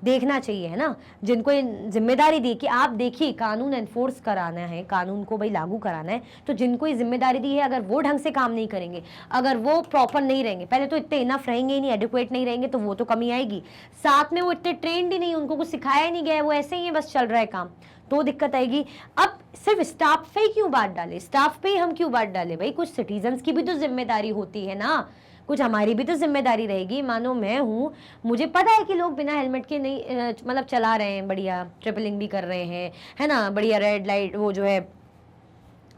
देखना चाहिए, है ना, जिनको ये जिम्मेदारी दी कि आप देखिए कानून एनफोर्स कराना है, कानून को भाई लागू कराना है, तो जिनको ये जिम्मेदारी दी है अगर वो ढंग से काम नहीं करेंगे, अगर वो प्रॉपर नहीं रहेंगे, पहले तो इतने इनफ रहेंगे ही नहीं, एडिक्वेट नहीं रहेंगे, तो वो तो कमी आएगी। साथ में वो इतने ट्रेंड ही नहीं, उनको कुछ सिखाया ही नहीं गया है, वो ऐसे ही है, बस चल रहा है काम, तो दिक्कत आएगी। अब सिर्फ स्टाफ पे ही क्यों बात डाले, स्टाफ पे ही हम क्यों बात डाले, भाई कुछ सिटीजन्स की भी तो जिम्मेदारी होती है ना, कुछ हमारी भी तो जिम्मेदारी रहेगी। मानो मैं हूँ, मुझे पता है कि लोग बिना हेलमेट के नहीं मतलब चला रहे हैं, बढ़िया ट्रिपलिंग भी कर रहे हैं, है ना, बढ़िया रेड लाइट वो जो है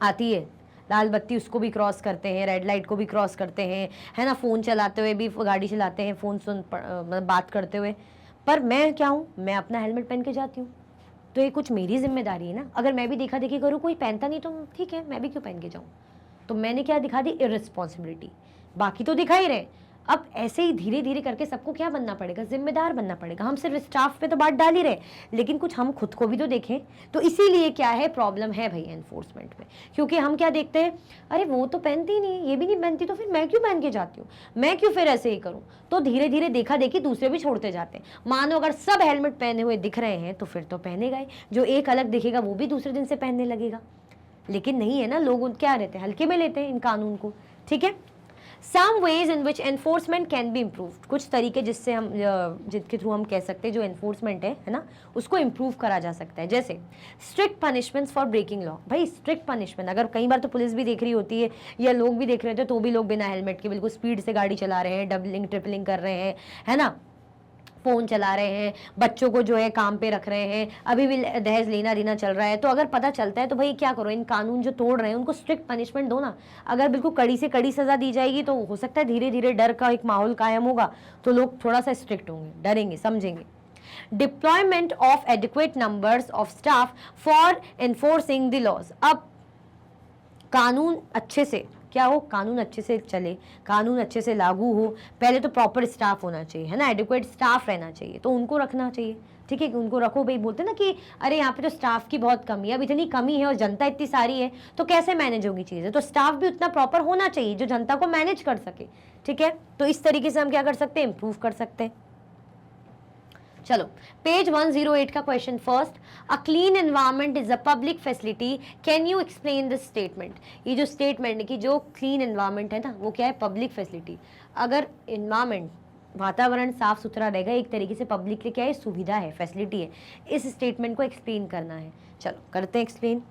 आती है लाल बत्ती, उसको भी क्रॉस करते हैं, रेड लाइट को भी क्रॉस करते हैं, है ना, फ़ोन चलाते हुए भी गाड़ी चलाते हैं, फ़ोन मतलब बात करते हुए। पर मैं क्या हूँ, मैं अपना हेलमेट पहन के जाती हूँ, तो ये कुछ मेरी जिम्मेदारी है ना। अगर मैं भी देखा देखी करूँ, कोई पहनता नहीं तो ठीक है, मैं भी क्यों पहन के जाऊँ, तो मैंने क्या दिखा दी, इररिस्पॉन्सिबिलिटी। बाकी तो दिखा ही रहे। अब ऐसे ही धीरे धीरे करके सबको क्या बनना पड़ेगा, जिम्मेदार बनना पड़ेगा। हम सिर्फ स्टाफ पे तो बात डाल ही रहे, लेकिन कुछ हम खुद को भी तो देखें। तो इसीलिए क्या है, प्रॉब्लम है भाई एनफोर्समेंट में, क्योंकि हम क्या देखते हैं, अरे वो तो पहनती ही नहीं, ये भी नहीं पहनती, तो फिर मैं क्यों पहन के जाती हूँ, मैं क्यों फिर ऐसे ही करूँ। तो धीरे धीरे देखा देखी दूसरे भी छोड़ते जाते हैं। मानो अगर सब हेलमेट पहने हुए दिख रहे हैं तो फिर तो पहनेगा ही, जो एक अलग दिखेगा वो भी दूसरे दिन से पहनने लगेगा। लेकिन नहीं है ना, लोग क्या रहते हैं, हल्के में लेते हैं इन कानून को। ठीक है, Some ways in which enforcement can be improved, कुछ तरीके जिससे हम जिसके थ्रू हम कह सकते हैं जो एनफोर्समेंट है ना, उसको इम्प्रूव करा जा सकता है। जैसे strict punishments for breaking law. भाई स्ट्रिक्ट पनिशमेंट, अगर कई बार तो पुलिस भी देख रही होती है या लोग भी देख रहे थे, तो भी लोग बिना हेलमेट के बिल्कुल स्पीड से गाड़ी चला रहे हैं, डबलिंग ट्रिपलिंग कर रहे हैं, है ना, फ़ोन चला रहे हैं, बच्चों को जो है काम पे रख रहे हैं, अभी भी दहेज लेना देना चल रहा है। तो अगर पता चलता है तो भाई क्या करो, इन कानून जो तोड़ रहे हैं उनको स्ट्रिक्ट पनिशमेंट दो ना। अगर बिल्कुल कड़ी से कड़ी सज़ा दी जाएगी तो हो सकता है धीरे धीरे डर का एक माहौल कायम होगा, तो लोग थोड़ा सा स्ट्रिक्ट होंगे, डरेंगे, समझेंगे। Deployment of adequate numbers of staff for enforcing the laws. अब कानून अच्छे से क्या हो, कानून अच्छे से चले, कानून अच्छे से लागू हो, पहले तो प्रॉपर स्टाफ होना चाहिए, है ना, एडिक्वेट स्टाफ रहना चाहिए, तो उनको रखना चाहिए। ठीक है, कि उनको रखो भाई। बोलते ना कि अरे यहाँ पे तो स्टाफ की बहुत कमी है, अब इतनी कमी है और जनता इतनी सारी है, तो कैसे मैनेज होगी चीज़ें, तो स्टाफ भी उतना प्रॉपर होना चाहिए जो जनता को मैनेज कर सके। ठीक है, तो इस तरीके से हम क्या कर सकते हैं, इम्प्रूव कर सकते हैं। चलो पेज 108 का question first, a clean environment is a public facility, can you explain this statement. ये जो स्टेटमेंट है कि जो क्लीन एनवायरनमेंट है ना, वो क्या है, पब्लिक फैसिलिटी। अगर एनवायरनमेंट, वातावरण साफ सुथरा रहेगा, एक तरीके से पब्लिक के लिए क्या है, सुविधा है, फैसिलिटी है। इस स्टेटमेंट को एक्सप्लेन करना है। चलो करते हैं explain.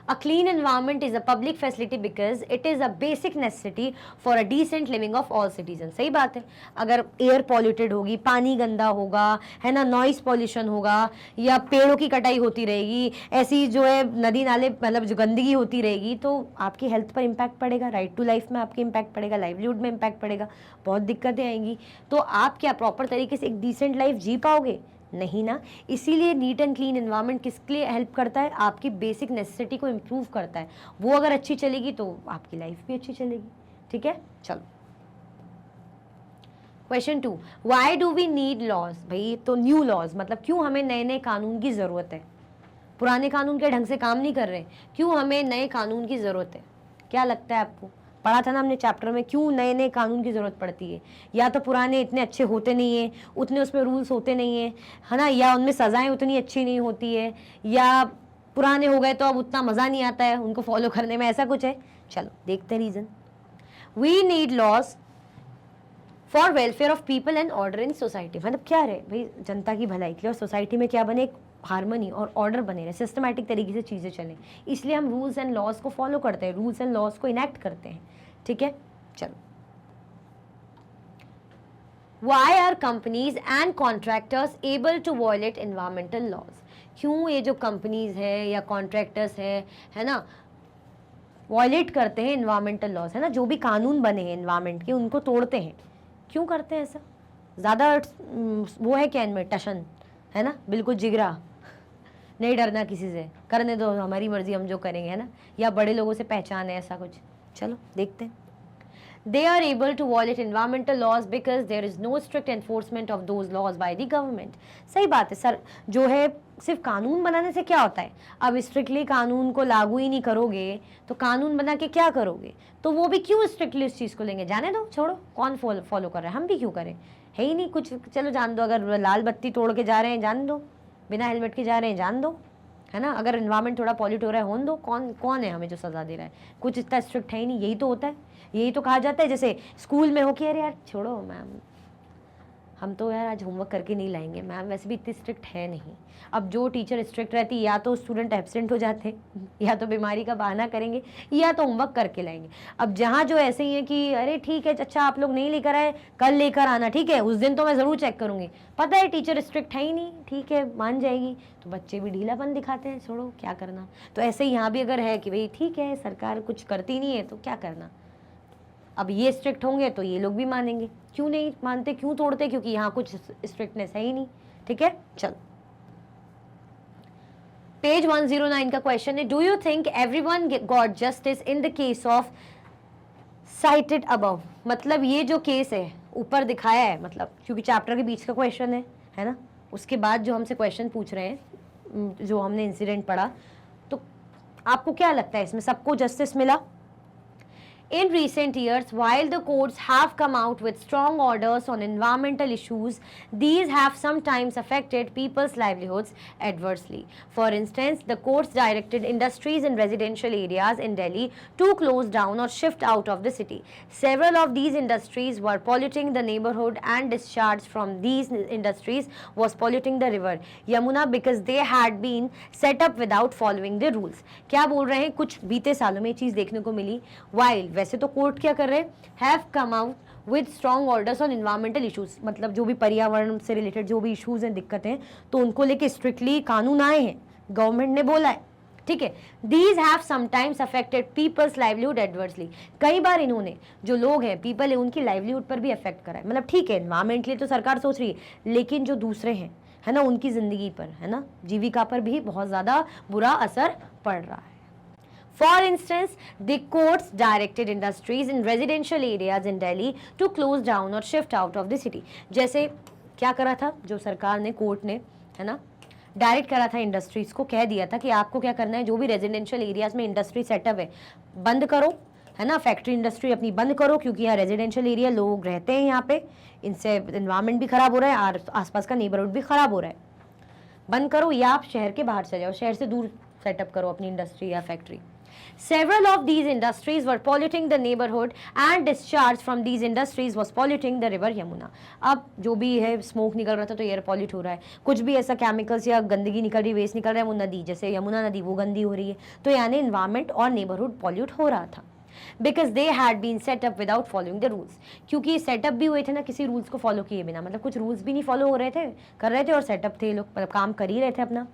A clean environment is a public facility because it is a basic necessity for a decent living of all citizens. सही बात है, अगर एयर पॉल्यूटेड होगी, पानी गंदा होगा, है ना, नॉइस पॉल्यूशन होगा, या पेड़ों की कटाई होती रहेगी, ऐसी जो है नदी नाले मतलब जो गंदगी होती रहेगी, तो आपकी हेल्थ पर इम्पैक्ट पड़ेगा, राइट टू लाइफ में आपके इम्पैक्ट पड़ेगा, लाइवलीहुड में इम्पैक्ट पड़ेगा, बहुत दिक्कतें आएंगी। तो आप क्या प्रॉपर तरीके से एक डिसेंट लाइफ जी पाओगे, नहीं ना। इसीलिए नीट एंड क्लीन एनवायरनमेंट किसके लिए हेल्प करता है, आपकी बेसिक नेसेसिटी को इम्प्रूव करता है। वो अगर अच्छी चलेगी तो आपकी लाइफ भी अच्छी चलेगी। ठीक है, चलो question 2, why do we need laws. भाई तो न्यू लॉज मतलब क्यों हमें नए नए कानून की ज़रूरत है, पुराने कानून के ढंग से काम नहीं कर रहे, क्यों हमें नए कानून की ज़रूरत है, क्या लगता है आपको, पढ़ा था ना हमने चैप्टर में, क्यों नए नए कानून की ज़रूरत पड़ती है। या तो पुराने इतने अच्छे होते नहीं हैं, उतने उसमें रूल्स होते नहीं हैं, है ना, या उनमें सज़ाएं उतनी अच्छी नहीं होती है, या पुराने हो गए तो अब उतना मज़ा नहीं आता है उनको फॉलो करने में, ऐसा कुछ है। चलो देखते हैं reason. We need laws for welfare of people and order in society. मतलब क्या है भाई, जनता की भलाई के लिए और सोसाइटी में क्या बने, एक हारमोनी और ऑर्डर बने रहे, सिस्टमैटिक तरीके से चीज़ें चलें, इसलिए हम रूल्स एंड लॉज को फॉलो करते हैं, रूल्स एंड लॉज को इनेक्ट करते हैं। ठीक है, चलो। Why are companies and contractors able to violate environmental laws? क्यों ये जो कंपनीज है या कॉन्ट्रैक्टर्स है ना, वॉयलेट करते हैं इन्वायरमेंटल लॉज, है ना, जो भी कानून बने हैं इन्वायरमेंट के उनको तोड़ते हैं, क्यों करते हैं ऐसा? ज़्यादा वो है क्या इनमें टशन, है ना, बिल्कुल जिगरा, नहीं डरना किसी से, करने दो हमारी मर्जी, हम जो करेंगे, है ना, या बड़े लोगों से पहचान है, ऐसा कुछ। चलो देखते हैं। They are able to violate environmental laws because there is no strict enforcement of those laws by the government. सही बात है सर, जो है सिर्फ कानून बनाने से क्या होता है, अब स्ट्रिक्टली कानून को लागू ही नहीं करोगे तो कानून बना के क्या करोगे, तो वो भी क्यों स्ट्रिक्टली उस चीज़ को लेंगे, जाने दो, छोड़ो, कौन फॉलो कर रहा है, हम भी क्यों करें, है ही नहीं कुछ, चलो जान दो, अगर लाल बत्ती तोड़ के जा रहे हैं जान दो, बिना हेलमेट के जा रहे हैं जान दो, है ना, अगर इन्वायरमेंट थोड़ा पॉल्यूट हो रहा है होने दो, कौन है हमें जो सज़ा दे रहा है, कुछ इतना स्ट्रिक्ट है ही नहीं, यही तो होता है, यही तो कहा जाता है, जैसे स्कूल में हो कि अरे यार छोड़ो मैम, हम तो यार आज होमवर्क करके नहीं लाएंगे, मैम वैसे भी इतनी स्ट्रिक्ट है नहीं। अब जो टीचर स्ट्रिक्ट रहती, या तो स्टूडेंट एब्सेंट हो जाते, या तो बीमारी का बहाना करेंगे, या तो होमवर्क करके लाएंगे। अब जहाँ जो ऐसे ही है कि अरे ठीक है, अच्छा आप लोग नहीं लेकर आए, कल लेकर आना, ठीक है, उस दिन तो मैं ज़रूर चेक करूँगी, पता है टीचर स्ट्रिक्ट है ही नहीं, ठीक है मान जाएगी, तो बच्चे भी ढीलापन दिखाते हैं, छोड़ो क्या करना। तो ऐसे ही यहाँ भी अगर है कि भाई ठीक है सरकार कुछ करती नहीं है तो क्या करना, अब ये स्ट्रिक्ट होंगे तो ये लोग भी मानेंगे, क्यों नहीं मानते, क्यों तोड़ते, क्योंकि यहाँ कुछ स्ट्रिक्टनेस है ही नहीं। ठीक है, चलो पेज 109 का क्वेश्चन है, do you think everyone got justice in the case of cited above. मतलब ये जो केस है ऊपर दिखाया है, मतलब क्योंकि चैप्टर के बीच का क्वेश्चन है ना, उसके बाद जो हमसे क्वेश्चन पूछ रहे हैं, जो हमने इंसिडेंट पढ़ा, तो आपको क्या लगता है इसमें सबको जस्टिस मिला? In recent years, while the courts have come out with strong orders on environmental issues, these have sometimes affected people's livelihoods adversely. For instance, the courts directed industries in residential areas in Delhi to close down or shift out of the city. Several of these industries were polluting the neighborhood, and discharge from these industries was polluting the river Yamuna because they had been set up without following the rules. क्या बोल रहे हैं, कुछ बीते सालों में ये चीज़ देखने को मिली। While वैसे तो कोर्ट क्या कर रहे हैं, have come out with strong orders on environmental issues, मतलब जो भी पर्यावरण से रिलेटेड जो भी इश्यूज हैं, दिक्कतें हैं, तो उनको लेके स्ट्रिक्टली कानून आए हैं, गवर्नमेंट ने बोला है, ठीक है। These have sometimes affected people's livelihood adversely, कई बार इन्होंने जो लोग हैं पीपल है उनकी लाइवलीहुड पर भी अफेक्ट करा है। मतलब ठीक है इन्वायरमेंट के लिए तो सरकार सोच रही है, लेकिन जो दूसरे हैं, है ना, उनकी जिंदगी पर, है ना, जीविका पर भी बहुत ज़्यादा बुरा असर पड़ रहा है। For instance, the courts directed industries in residential areas in Delhi to close down or shift out of the city. जैसे क्या करा था जो सरकार ने, कोर्ट ने, है ना, डायरेक्ट करा था इंडस्ट्रीज को, कह दिया था कि आपको क्या करना है, जो भी रेजिडेंशियल एरियाज में इंडस्ट्री सेटअप है बंद करो, है ना, फैक्ट्री इंडस्ट्री अपनी बंद करो, क्योंकि यहाँ रेजिडेंशियल एरिया लोग रहते हैं यहाँ पे, इनसे इन्वायरमेंट भी खराब हो रहा है और आसपास का नेबरहुड भी खराब हो रहा है, बंद करो, या आप शहर के बाहर चले जाओ, शहर से दूर सेटअप करो अपनी इंडस्ट्री या factory. Several of these industries were polluting the neighborhood, and discharge from these industries was polluting the river Yamuna. अब जो भी है स्मोक निकल रहा था तो एयर पॉल्यूट हो रहा है, कुछ भी ऐसा केमिकल्स या गंदगी निकल रही, वेस्ट निकल रहा है, वो नदी जैसे यमुना नदी वो गंदी हो रही है, तो यानी इन्वायरमेंट और नेबरहुड पॉल्यूट हो रहा था। Because they had been set up without following the rules, क्योंकि सेटअप भी हुए थे ना किसी रूल्स को फॉलो किए बिना, मतलब कुछ रूल्स भी नहीं फॉलो हो रहे थे, कर रहे थे, और सेटअप थे, लोग मतलब काम कर ही रहे थे अपना।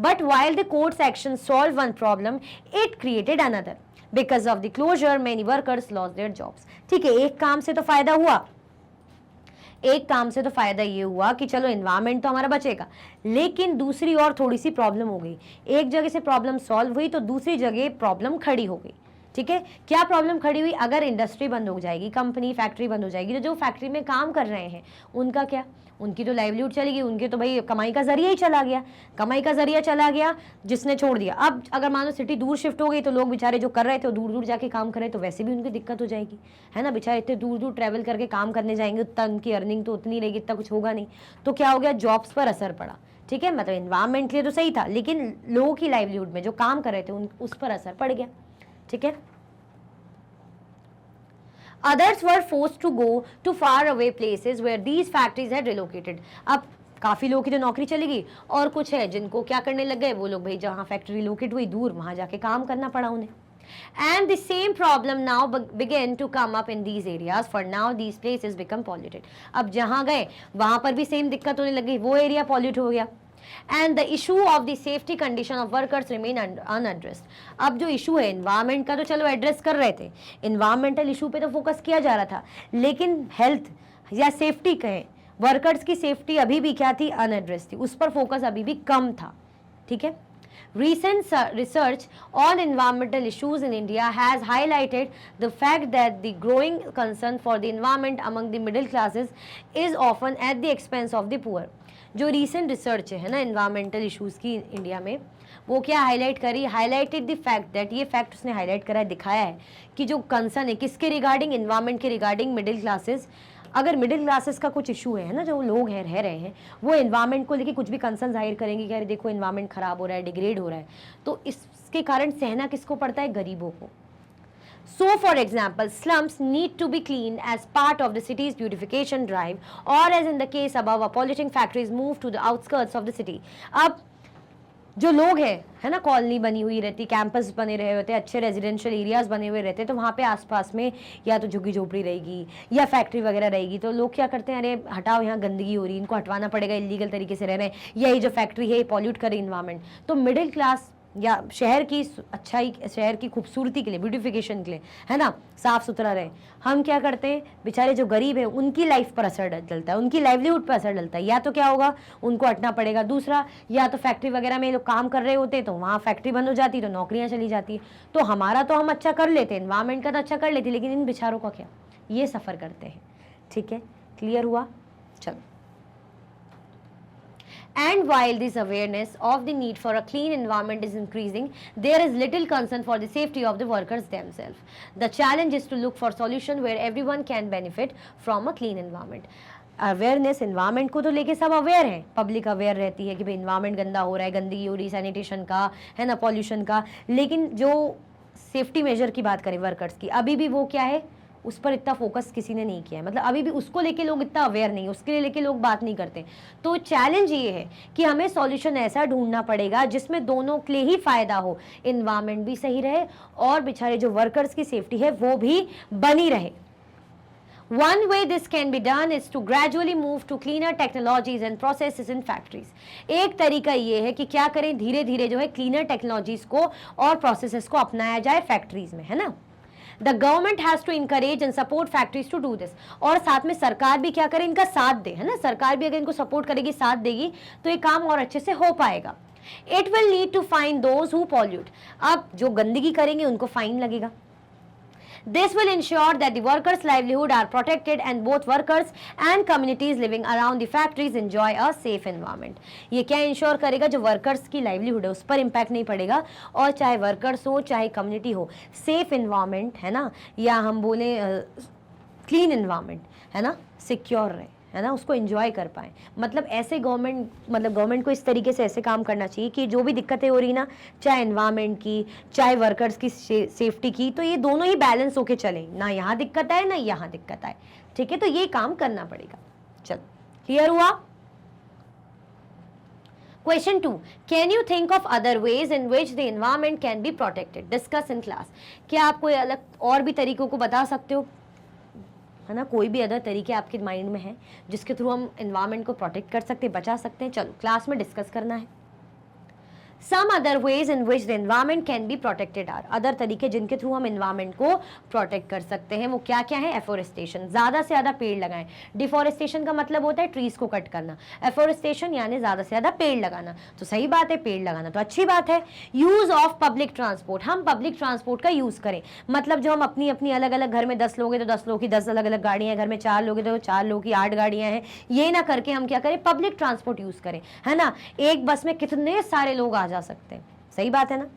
But while the court's action solved one problem, it created another. Because of the closure, many workers lost their jobs. ठीक है, एक काम से तो फायदा हुआ, एक काम से तो फायदा ये हुआ कि चलो एनवायरमेंट तो हमारा बचेगा, लेकिन दूसरी और थोड़ी सी प्रॉब्लम हो गई। एक जगह से प्रॉब्लम सॉल्व हुई तो दूसरी जगह प्रॉब्लम खड़ी हो गई, ठीक है, क्या प्रॉब्लम खड़ी हुई, अगर इंडस्ट्री बंद हो जाएगी, कंपनी फैक्ट्री बंद हो जाएगी, तो जो फैक्ट्री में काम कर रहे हैं उनका क्या, उनकी तो लाइवलीहुड चलेगी, उनके तो भाई कमाई का जरिया ही चला गया, कमाई का जरिया चला गया, जिसने छोड़ दिया। अब अगर मानो सिटी दूर शिफ्ट हो गई तो लोग बेचारे जो कर रहे थे वो दूर दूर जाके काम कर रहे, तो वैसे भी उनकी दिक्कत हो जाएगी, है ना। बेचारे इतने दूर दूर ट्रैवल करके काम करने जाएंगे, उतना उनकी अर्निंग तो उतनी रहेगी, इतना कुछ होगा नहीं, तो क्या हो गया, जॉब्स पर असर पड़ा। ठीक है, मतलब इन्वायरमेंट के लिए तो सही था, लेकिन लोगों की लाइवलीहुड में जो काम कर रहे थे उस पर असर पड़ गया। ठीक है, others were forced to go to far away places where these factories had relocated। अब काफ़ी लोगों की तो नौकरी चली गई, और कुछ है जिनको क्या करने लग गए, वो लोग भाई जहाँ फैक्ट्री रिलोकेट हुई दूर, वहाँ जाके काम करना पड़ा उन्हें। And the same problem now began to come up in these areas, for now these places become polluted। अब जहाँ गए वहाँ पर भी सेम दिक्कत होने लगी, वो एरिया पॉल्यूट हो गया। And the issue of the safety condition of workers remain unaddressed। अब जो इशू है इन्वायरमेंट का तो चलो एड्रेस कर रहे थे, इन्वायरमेंटल इशू पे तो फोकस किया जा रहा था, लेकिन हेल्थ या सेफ्टी कहें, वर्कर्स की सेफ्टी अभी भी क्या थी, अनएड्रेस थी, उस पर फोकस अभी भी कम था। ठीक है, recent research on environmental issues in India has highlighted the fact that the growing concern for the environment among the middle classes is often at the expense of the poor। जो recent research है ना environmental issues की India में, वो क्या highlight करी, highlighted the fact that, ये fact उसने हाईलाइट करा है, दिखाया है कि जो कंसर्न है किसके रिगार्डिंग, इन्वायरमेंट के रिगार्डिंग, मिडिल क्लासेस। अगर मिडिल क्लासेस का कुछ इशू है ना, जो लोग हैं रह रहे हैं, वो इन्वायरमेंट को लेके कुछ भी कंसर्न जाहिर करेंगे कि अरे देखो इन्वायरमेंट खराब हो रहा है, डिग्रेड हो रहा है, तो इसके कारण सहना किसको पड़ता है, गरीबों को। So, for example, slums need to be cleaned as part of the city's beautification drive, or as in the case above, a polluting factories move to the outskirts of the city। अब जो लोग हैं, है ना, colony बनी हुई रहती, campus बने रहे होते, अच्छे रेजिडेंशियल एरियाज बने हुए रहते, तो वहाँ पे आसपास में या तो झुग्गी झोपड़ी रहेगी या फैक्ट्री वगैरह रहेगी, तो लोग क्या करते हैं, अरे हटाओ यहाँ गंदगी हो रही, इनको हटवाना पड़ेगा, इलीगल तरीके से रह रहे हैं, यही जो फैक्ट्री है पॉल्यूट करे इन्वायरमेंट। तो मिडिल क्लास या शहर की अच्छाई, शहर की खूबसूरती के लिए, ब्यूटिफिकेशन के लिए, है ना, साफ सुथरा रहे, हम क्या करते हैं, बेचारे जो गरीब है उनकी लाइफ पर असर डलता है, उनकी लाइवलीहुड पर असर डलता है, या तो क्या होगा, उनको हटना पड़ेगा। दूसरा, या तो फैक्ट्री वगैरह में लोग काम कर रहे होते तो वहाँ फैक्ट्री बंद हो जाती, तो नौकरियाँ चली जाती। तो हमारा तो हम अच्छा कर लेते, इन्वायरमेंट का तो अच्छा कर लेते, लेकिन इन बेचारों का क्या, ये सफ़र करते हैं। ठीक है, क्लियर हुआ, चलो। And while this awareness of the need for a clean environment is increasing, there is little concern for the safety of the workers themselves। The challenge is to look for solution where everyone can benefit from a clean environment। Awareness, environment को तो लेके सब aware हैं, public aware रहती है कि भाई environment गंदा हो रहा है, गंदगी हो रही, सैनिटेशन का, है ना, पॉल्यूशन का, लेकिन जो सेफ्टी मेजर की बात करें वर्कर्स की, अभी भी वो क्या है, उस पर इतना फोकस किसी ने नहीं किया है, मतलब अभी भी उसको लेके लोग इतना अवेयर नहीं, उसके लिए लेके लोग बात नहीं करते। तो चैलेंज ये है कि हमें सॉल्यूशन ऐसा ढूंढना पड़ेगा जिसमें दोनों के लिए ही फायदा हो, इन्वायरमेंट भी सही रहे और बेचारे जो वर्कर्स की सेफ्टी है वो भी बनी रहे। One way this can be done is to gradually move to cleaner technologies and processes in factories। एक तरीका ये है कि क्या करें, धीरे धीरे जो है क्लीनर टेक्नोलॉजीज को और प्रोसेसेस को अपनाया जाए फैक्ट्रीज में, है ना। The government has to encourage and support factories to do this। और साथ में सरकार भी क्या करे, इनका साथ दे, है ना, सरकार भी अगर इनको सपोर्ट करेगी, साथ देगी, तो ये काम और अच्छे से हो पाएगा। It will need to fine those who pollute। अब जो गंदगी करेंगे उनको फाइन लगेगा। This will ensure that the workers' livelihood are protected and both workers and communities living around the factories enjoy a safe environment। ये क्या ensure करेगा, जो वर्कर्स की लाइवलीहुड है उस पर इम्पैक्ट नहीं पड़ेगा, और चाहे वर्कर्स हो चाहे कम्युनिटी हो, सेफ इन्वायरमेंट, है ना, या हम बोले क्लीन इन्वायरमेंट, है ना, सिक्योर रहे, है ना, उसको एंजॉय कर पाए। मतलब ऐसे गवर्नमेंट को इस तरीके से ऐसे काम करना चाहिए कि जो भी दिक्कतें हो रही ना, चाहे एनवायरनमेंट की चाहे वर्कर्स की सेफ्टी की, तो ये दोनों ही बैलेंस होके चले, ना यहाँ दिक्कत आए ना यहाँ दिक्कत आए। ठीक है, तो ये काम करना पड़ेगा। चलो, क्लियर हुआ। Question 2, can you think of other ways in which the environment can be protected? Discuss in class। क्या आप कोई अलग और भी तरीकों को बता सकते हो, है ना, कोई भी अदर तरीके आपके माइंड में है जिसके थ्रू हम एनवायरनमेंट को प्रोटेक्ट कर सकते हैं, बचा सकते हैं? चलो क्लास में डिस्कस करना है। Some other ways in which the environment can be protected are, other तरीके जिनके थ्रू हम एनवायरमेंट को प्रोटेक्ट कर सकते हैं वो क्या क्या है? एफोरेस्टेशन, ज़्यादा से ज़्यादा पेड़ लगाएं। डिफोरेस्टेशन का मतलब होता है ट्रीज को कट करना, एफोरेस्टेशन यानी ज़्यादा से ज़्यादा पेड़ लगाना। तो सही बात है, पेड़ लगाना तो अच्छी बात है। यूज़ ऑफ पब्लिक ट्रांसपोर्ट, हम पब्लिक ट्रांसपोर्ट का यूज़ करें, मतलब जो हम अपनी अपनी अलग अलग, घर में 10 लोग हैं तो 10 लोग की 10 अलग अलग गाड़ियाँ हैं, घर में 4 लोग हैं तो 4 लोग की 8 गाड़ियाँ हैं, ये ना करके हम क्या करें? पब्लिक ट्रांसपोर्ट यूज़ करें, है ना। एक बस में कितने सारे लोग आ जा सकते हैं, सही बात है ना।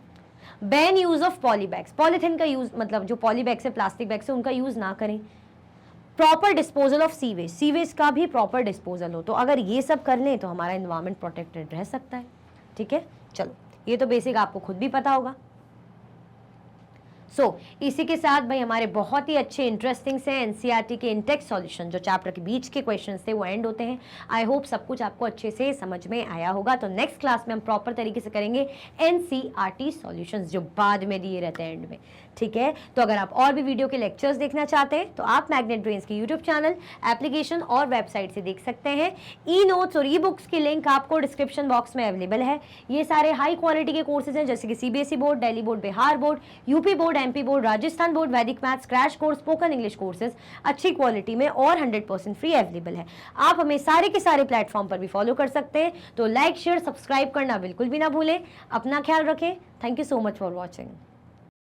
Ban use of polybags, polythene का यूज, मतलब जो पॉलीबैग्स है, प्लास्टिक बैग्स है, उनका यूज ना करें। Proper disposal of sewage, sewage का भी प्रॉपर डिस्पोजल हो, तो अगर ये सब कर लें तो हमारा एनवायरमेंट प्रोटेक्टेड रह सकता है। ठीक है, चलो ये तो बेसिक आपको खुद भी पता होगा। इसी के साथ भाई हमारे बहुत ही अच्छे इंटरेस्टिंग से एनसीईआरटी के इनटेक्स्ट सॉल्यूशन जो चैप्टर के बीच के क्वेश्चंस थे वो एंड होते हैं। आई होप सब कुछ आपको अच्छे से समझ में आया होगा। तो नेक्स्ट क्लास में हम प्रॉपर तरीके से करेंगे एनसीईआरटी सॉल्यूशंस जो बाद में दिए रहते हैं एंड में। ठीक है, तो अगर आप और भी वीडियो के लेक्चर्स देखना चाहते हैं तो आप मैग्नेट ब्रेन्स की यूट्यूब चैनल, एप्लीकेशन और वेबसाइट से देख सकते हैं। ई नोट्स और ई बुक्स की लिंक आपको डिस्क्रिप्शन बॉक्स में अवेलेबल है। ये सारे हाई क्वालिटी के कोर्सेज हैं जैसे कि CBSE board, Delhi board, Bihar board, UP board, MP board, Rajasthan board, Vedic maths, crash course, spoken English courses अच्छी क्वालिटी में और 100% फ्री अवेलेबल है। आप हमें सारे के सारे प्लेटफॉर्म पर भी फॉलो कर सकते हैं। तो लाइक, शेयर, सब्सक्राइब करना बिल्कुल भी ना भूलें। अपना ख्याल रखें। Thank you so much for watching.